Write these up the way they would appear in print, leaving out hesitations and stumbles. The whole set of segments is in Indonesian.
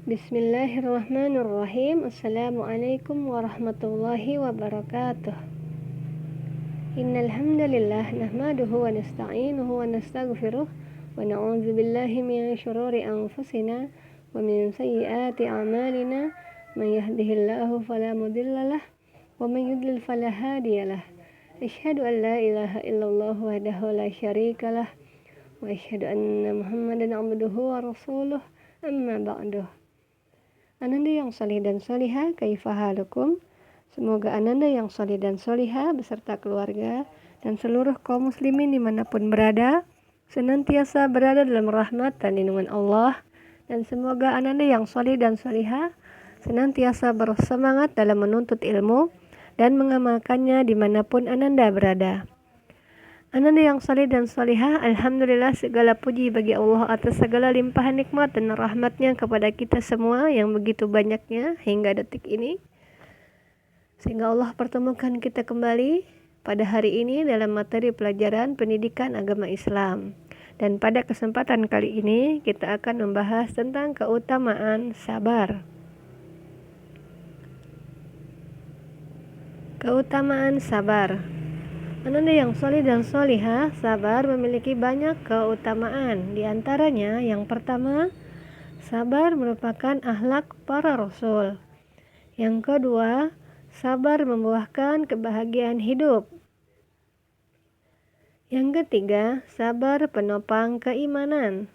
Bismillahirrahmanirrahim. Assalamualaikum warahmatullahi wabarakatuh. Innal hamdalillah nahmaduhu wa nasta'inuhu wa nastaghfiruh wa na'udzu billahi min shururi anfusina wa min sayyiati a'malina. Man yahdihillahu fala mudhillalah wa man yudlil fala hadiyalah. Asyhadu an la ilaha illallah wahdahu la syarikalah wa asyhadu anna Muhammadan 'abduhu wa rasuluh. Amma ba'du. Ananda yang salih dan solihah, kaifa halukum? Semoga Ananda yang salih dan solihah beserta keluarga dan seluruh kaum muslimin dimanapun berada senantiasa berada dalam rahmat dan lindungan Allah, dan semoga Ananda yang salih dan solihah senantiasa bersemangat dalam menuntut ilmu dan mengamalkannya dimanapun Ananda berada. Ananda yang salih dan salihah, alhamdulillah segala puji bagi Allah atas segala limpahan nikmat dan rahmatnya kepada kita semua yang begitu banyaknya hingga detik ini, sehingga Allah pertemukan kita kembali pada hari ini dalam materi pelajaran pendidikan agama Islam. Dan pada kesempatan kali ini kita akan membahas tentang keutamaan sabar. Keutamaan sabar. Ananda yang solih dan solihah, sabar memiliki banyak keutamaan. Di antaranya yang pertama, sabar merupakan akhlak para rasul. Yang kedua, sabar membuahkan kebahagiaan hidup. Yang ketiga, sabar penopang keimanan.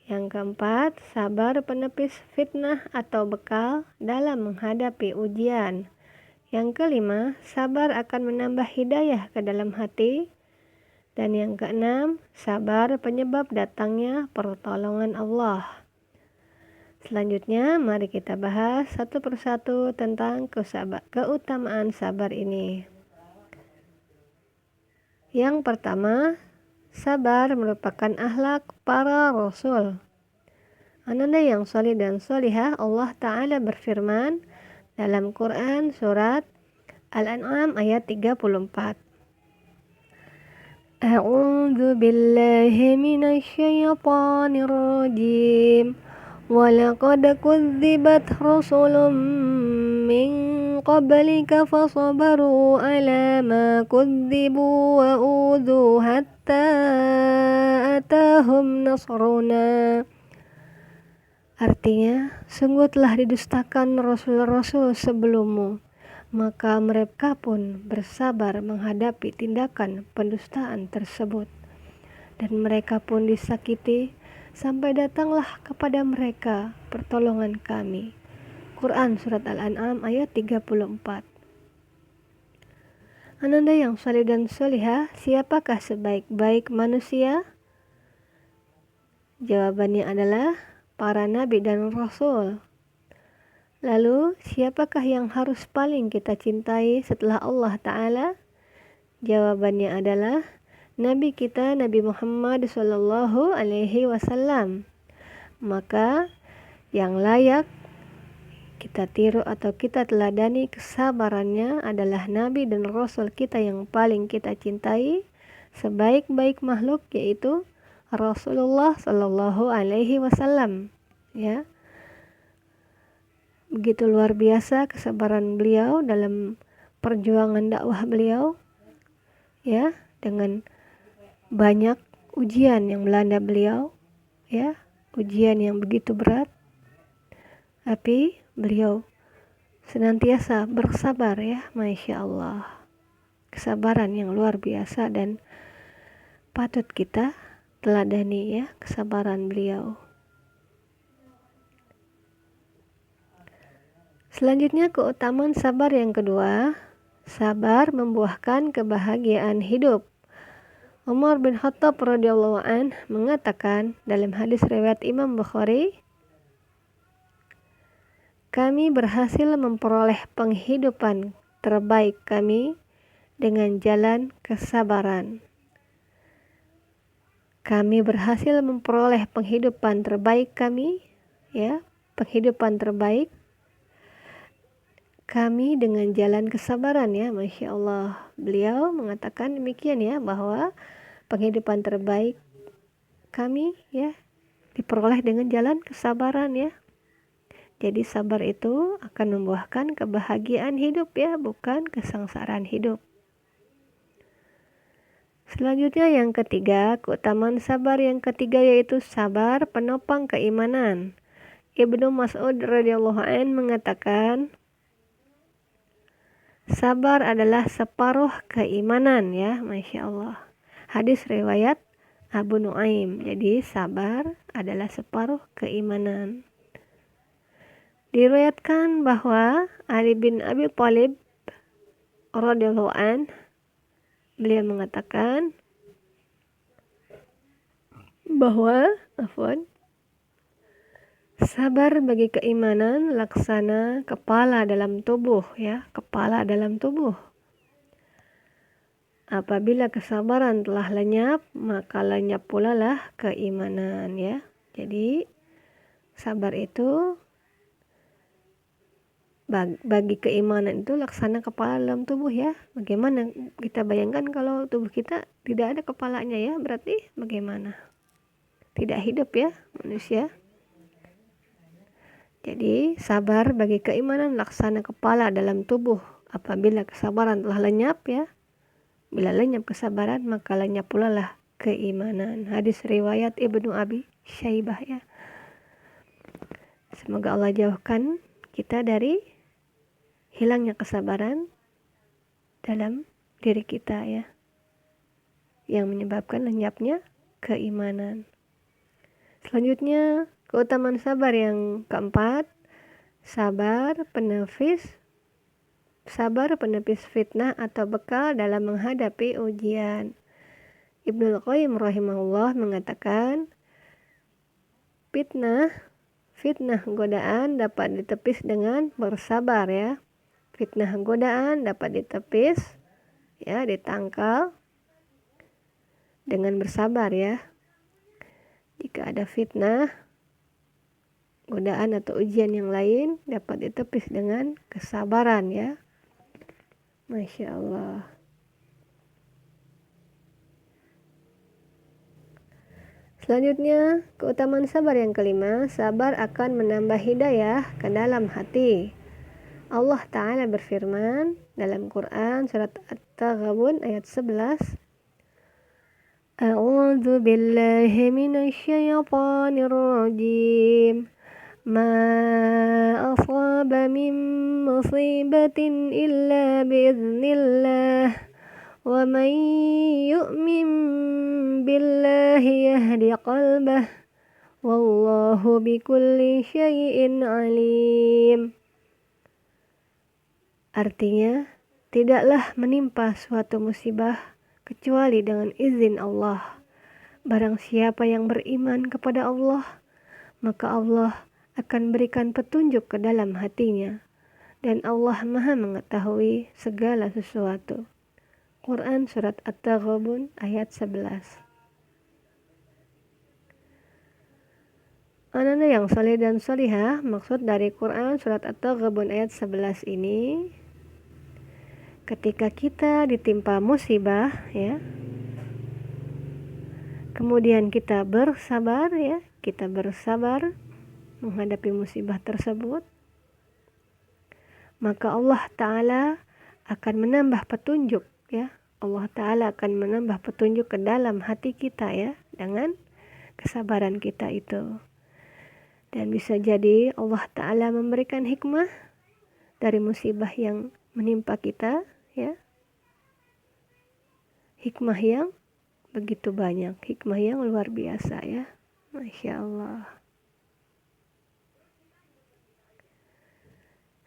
Yang keempat, sabar penepis fitnah atau bekal dalam menghadapi ujian. Yang kelima, sabar akan menambah hidayah ke dalam hati. Dan yang keenam, sabar penyebab datangnya pertolongan Allah. Selanjutnya, mari kita bahas satu persatu tentang keutamaan sabar ini. Yang pertama, sabar merupakan akhlak para rasul. Ananda yang salih dan solihah, Allah Ta'ala berfirman dalam Quran surat Al-An'am ayat 34. A'udzu billahi minasy syaithanir rajim. Wa laqad kudzibat rusulun min qablika fasabaru ala ma kudzibu wa udzu hatta atahum nasruna. Artinya, sungguh telah didustakan rasul-rasul sebelummu, maka mereka pun bersabar menghadapi tindakan pendustaan tersebut. Dan mereka pun disakiti sampai datanglah kepada mereka pertolongan kami. Quran Surat Al-An'am ayat 34. Ananda yang salih dan solihah, siapakah sebaik-baik manusia? Jawabannya adalah para nabi dan rasul. Lalu, siapakah yang harus paling kita cintai setelah Allah Ta'ala? Jawabannya adalah Nabi kita, Nabi Muhammad Sallallahu Alaihi Wasallam. Maka, yang layak kita tiru atau kita teladani kesabarannya adalah Nabi dan Rasul kita yang paling kita cintai, sebaik-baik makhluk, yaitu Rasulullah Sallallahu Alaihi Wasallam. Ya, begitu luar biasa kesabaran beliau dalam perjuangan dakwah beliau, ya, dengan banyak ujian yang melanda beliau, ya, ujian yang begitu berat, tapi beliau senantiasa bersabar, ya, Masya Allah, kesabaran yang luar biasa dan patut kita teladani, ya, kesabaran beliau. Selanjutnya, keutamaan sabar yang kedua, sabar membuahkan kebahagiaan hidup. Umar bin Khattab radhiyallahu anh mengatakan dalam hadis riwayat Imam Bukhari, kami berhasil memperoleh penghidupan terbaik kami dengan jalan kesabaran. Kami berhasil memperoleh penghidupan terbaik kami, ya, penghidupan terbaik kami dengan jalan kesabaran, ya, Masya Allah. Beliau mengatakan demikian, ya, bahwa penghidupan terbaik kami, ya, diperoleh dengan jalan kesabaran, ya. Jadi sabar itu akan membuahkan kebahagiaan hidup ya, bukan kesengsaraan hidup. Selanjutnya yang ketiga, keutamaan sabar yang ketiga yaitu sabar penopang keimanan. Ibnu Mas'ud radhiyallahu an mengatakan, sabar adalah separuh keimanan ya, Masya Allah. Hadis riwayat Abu Nuaim. Jadi sabar adalah separuh keimanan. Diriwayatkan bahwa Ali bin Abi Thalib radhiyallahu an, beliau mengatakan bahwa sabar bagi keimanan laksana kepala dalam tubuh ya, kepala dalam tubuh. Apabila kesabaran telah lenyap, maka lenyap pula lah keimanan ya. Jadi sabar itu bagi keimanan itu laksana kepala dalam tubuh ya. Bagaimana kita bayangkan kalau tubuh kita tidak ada kepalanya ya, berarti bagaimana? Tidak hidup ya manusia. Jadi sabar bagi keimanan laksana kepala dalam tubuh. Apabila kesabaran telah lenyap ya, bila lenyap kesabaran maka lenyap pula lah keimanan. Hadis riwayat Ibnu Abi Syaibah ya. Semoga Allah jauhkan kita dari hilangnya kesabaran dalam diri kita ya, yang menyebabkan lenyapnya keimanan. Selanjutnya keutamaan sabar yang keempat, sabar penepis fitnah atau bekal dalam menghadapi ujian. Ibnul Qayyim rahimahullah mengatakan, fitnah godaan dapat ditepis dengan bersabar ya. Fitnah godaan dapat ditepis ya, ditangkal dengan bersabar ya. Jika ada fitnah, godaan atau ujian yang lain dapat ditepis dengan kesabaran ya. Masya Allah. Selanjutnya, keutamaan sabar yang kelima, sabar akan menambah hidayah ke dalam hati. Allah Ta'ala berfirman dalam Quran surat At-Taghabun ayat 11, A'udzu billahi minasyaitonir rajim. Ma asaba min musibatin illa biiznillah. Wa man yu'min billahi yahdi qalbah. Wallahu bikulli syai'in alim. Artinya, tidaklah menimpa suatu musibah kecuali dengan izin Allah. Barang siapa yang beriman kepada Allah, maka Allah akan berikan petunjuk ke dalam hatinya. Dan Allah Maha mengetahui segala sesuatu. Quran surat At-Taghabun ayat 11. Anak-anak yang saleh dan salihah, maksud dari Quran surat At-Taghabun ayat 11 ini, ketika kita ditimpa musibah ya, kemudian kita bersabar ya, kita bersabar menghadapi musibah tersebut, maka Allah Ta'ala akan menambah petunjuk ya. Allah Ta'ala akan menambah petunjuk ke dalam hati kita ya, dengan kesabaran kita itu. Dan bisa jadi Allah Ta'ala memberikan hikmah dari musibah yang menimpa kita ya. Hikmah yang begitu banyak, hikmah yang luar biasa ya. Masya Allah.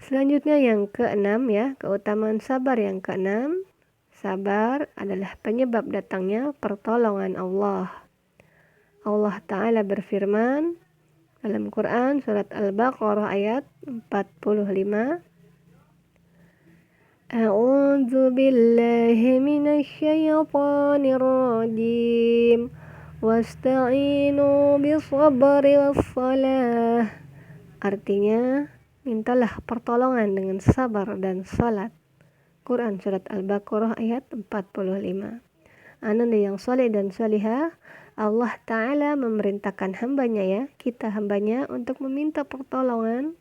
Selanjutnya yang keenam ya, keutamaan sabar yang keenam, sabar adalah penyebab datangnya pertolongan Allah. Allah Ta'ala berfirman dalam Quran surat Al-Baqarah ayat 45, A'udzu billahi minasyaitonir rajim. Wasta'inu bis-sabri was-salah. Artinya, mintalah pertolongan dengan sabar dan salat. Quran surat Al-Baqarah ayat 45. Anak yang saleh dan salihah, Allah Ta'ala memerintahkan hambanya ya, kita hambanya untuk meminta pertolongan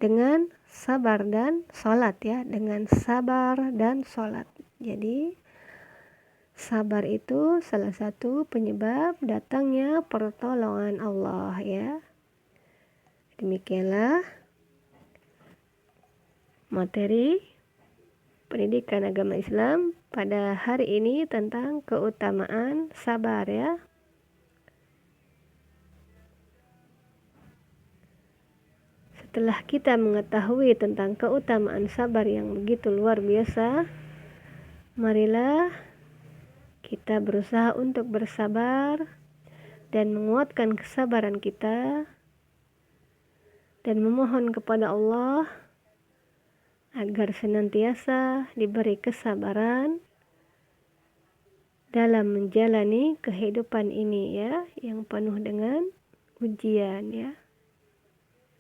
dengan sabar dan sholat ya, dengan sabar dan sholat. Jadi sabar itu salah satu penyebab datangnya pertolongan Allah ya. Demikianlah materi pendidikan agama Islam pada hari ini tentang keutamaan sabar ya. Setelah kita mengetahui tentang keutamaan sabar yang begitu luar biasa, marilah kita berusaha untuk bersabar dan menguatkan kesabaran kita dan memohon kepada Allah agar senantiasa diberi kesabaran dalam menjalani kehidupan ini ya, yang penuh dengan ujian ya.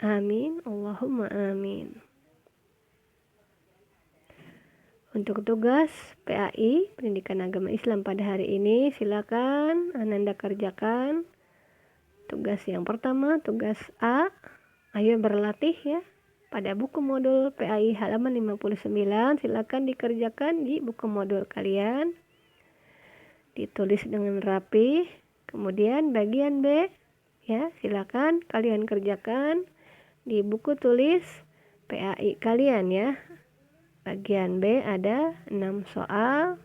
Amin, Allahumma amin. Untuk tugas PAI, Pendidikan Agama Islam pada hari ini, silakan Ananda kerjakan. Tugas yang pertama, tugas A, ayo berlatih ya. Pada buku modul PAI halaman 59, silakan dikerjakan di buku modul kalian. Ditulis dengan rapi. Kemudian bagian B, ya silakan kalian kerjakan di buku tulis PAI kalian ya. Bagian B ada 6 soal.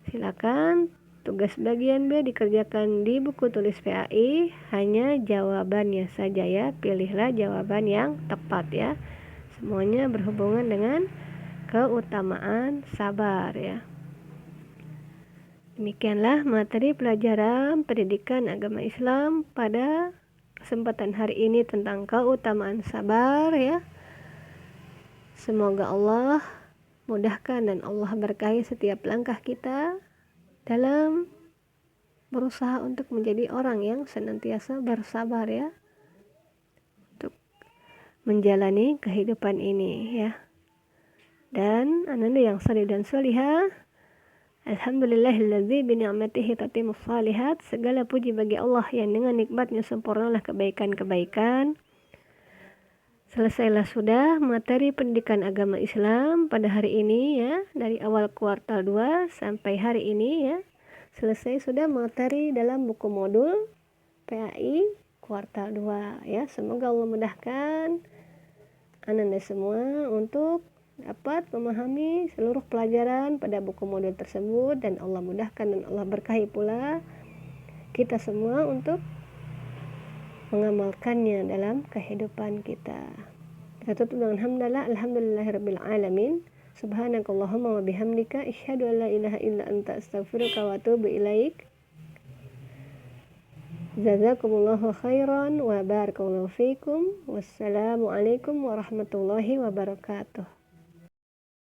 Silakan tugas bagian B dikerjakan di buku tulis PAI, hanya jawabannya saja ya. Pilihlah jawaban yang tepat ya. Semuanya berhubungan dengan keutamaan sabar ya. Demikianlah materi pelajaran pendidikan agama Islam pada kesempatan hari ini tentang keutamaan sabar ya. Semoga Allah mudahkan dan Allah berkahi setiap langkah kita dalam berusaha untuk menjadi orang yang senantiasa bersabar ya, untuk menjalani kehidupan ini ya. Dan ananda yang salih dan salihah, alhamdulillahilladzi bi ni'matihi tatimmus shalihat. Segala puji bagi Allah yang dengan nikmatnya sempurnalah kebaikan-kebaikan. Selesailah sudah materi pendidikan agama Islam pada hari ini ya, dari awal kuartal 2 sampai hari ini ya. Selesai sudah materi dalam buku modul PAI kuartal 2 ya. Semoga Allah mudahkan ananda semua untuk dapat memahami seluruh pelajaran pada buku modul tersebut, dan Allah mudahkan dan Allah berkahi pula kita semua untuk mengamalkannya dalam kehidupan kita. Kita tutup dengan hamdalah, alhamdulillahirabbil alamin. Subhanakallahumma wa bihamdika asyhadu an la ilaha illa anta astaghfiruka wa atubu ilaik. Jazakumullahu khairan wa barakallahu fikum. Wassalamu alaikum warahmatullahi wabarakatuh.